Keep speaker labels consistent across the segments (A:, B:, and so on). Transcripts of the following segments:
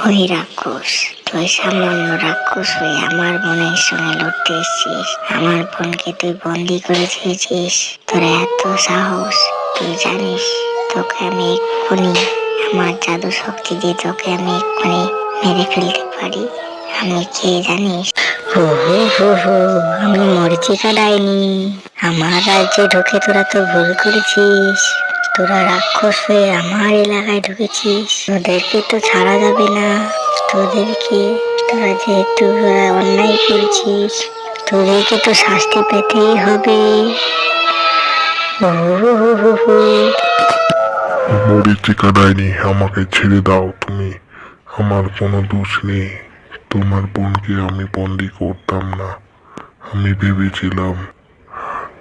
A: ওই রাক্ষস, তুই সামান্য রাক্ষস হয়ে আমার বোনের সঙ্গে লড়তে এসেছিস। আমার বোনকে তুই বন্দি করে দিয়েছিস। তোর এত সাহস, তুই জানিস তোকে আমি এক্ষুনি আমার জাদু শক্তি দিয়ে তোকে আমি এক্ষুনি মেরে ফেলতে পারি। আমি কে জানিস? হো হো হো হো, আমি মরিচিকা ডাইনি। আমার রাজ্যে ঢুকে তোরা তো ভুল করেছিস। তোরা রাক্ষস হয়ে আমার এলাকায় ঢুকেছিস। তোদেরকে তো ছাড়া যাবে না। তোরা যেহেতু অন্যায় করেছিস, তোদেরকে তো শাস্তি পেতেই হবে।
B: মরিচিকা ডাইনি, আমাকে ছেড়ে দাও। তুমি, আমার কোনো দোষ নেই। তোমার বোনকে আমি বন্দি করতাম না। আমি ভেবেছিলাম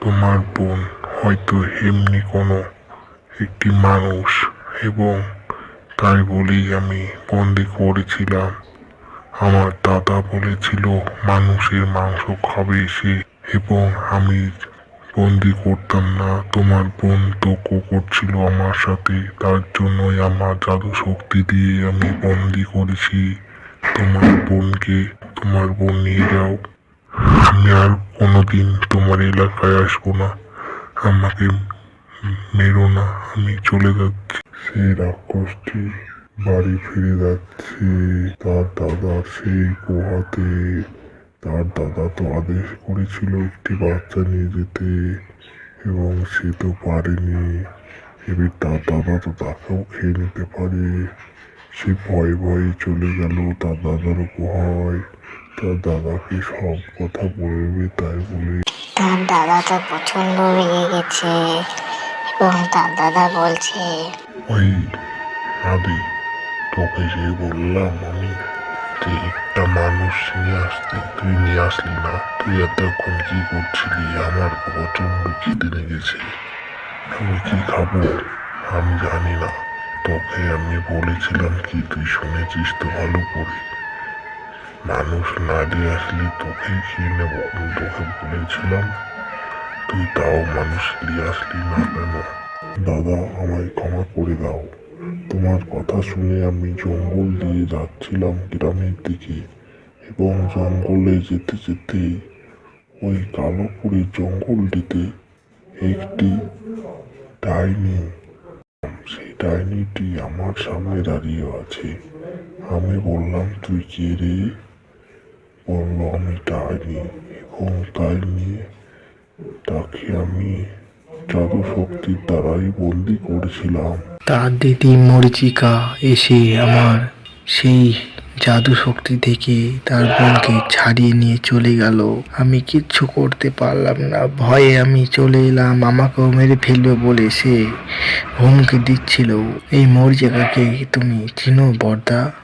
B: তোমার বোন হয়তো এমনি কোনো একটি মানুষ, এবং তাই বলেই আমি বন্দি করেছিলাম। আমার দাদা বলেছিল মানুষের মাংস খাবে সে, এবং আমি বন্দি করতাম না। তোমার বোন তর্ক করছিল আমার সাথে, তার জন্যই আমার জাদু শক্তি দিয়ে আমি বন্দি করেছি তোমার বোনকে। তোমার বোন নিয়ে যাও। আমি আর কোনোদিন তোমার এলাকায় আসবো না। আমাকে মেরো না, আমি চলে যাচ্ছি। সেই রাক্ষসটি বাড়ি ফিরে যাচ্ছে তার দাদার সেই গুহাতে। তার দাদা তো আদেশ করেছিল একটি বাচ্চা নিয়ে যেতে, এবং সে তো পারেনি। এবার তার দাদা তো তাকেও খেয়ে নিতে পারে। সে ভয়ে ভয়ে চলে গেল তার দাদার গুহায়। তার দাদাকে সব কথা বলবে তাই বলে।
A: তার দাদা তো প্রচন্ড রেগে গেছে, এবং তার দাদা বলছে,
B: ওই আদি, তোকে যে বললাম আমি যে একটা মানুষ নিয়ে আসতে, তুই নিয়ে আসলি না। তুই এতক্ষণ কি করছিলি? আমার প্রচন্ড খিদে লেগেছে। আমি কি খাবো আমি জানি না। তোকে আমি বলেছিলাম কি, তুই শুনেছিস তো ভালো করে। মানুষ না দিয়ে আসলি তোকেই খেয়ে নেবো, আমি তোকে বলেছিলাম। তুই তাও মানুষ নিয়ে আসলি না কেন? দাদা, আমায় ক্ষমা করে দাও। তোমার কথা শুনে আমি জঙ্গল দিয়ে যাচ্ছিলাম গ্রামের দিকে, এবং জঙ্গলে যেতে যেতে ওই কালোপুরের জঙ্গলটিতে একটি ডাইনি, সেই ডাইনিটি আমার সামনে দাঁড়িয়ে আছে। আমি বললাম, তুই কে রে? বললো, আমি ডাইনি, এবং তাই নিয়ে তাকে আমি জাদু শক্তির দ্বারাই বন্দি করেছিলাম।
C: তার দিদি মরিচিকা এসে আমার সেই জাদু শক্তি থেকে তার বোনকে ছাড়িয়ে নিয়ে চলে গেল। আমি কিচ্ছু করতে পারলাম না, ভয়ে আমি চলে এলাম। আমাকেও মেরে ফেলবে বলে সে হুমকি দিচ্ছিল। এই মরিচিকাকে তুমি চিনো বর্দা?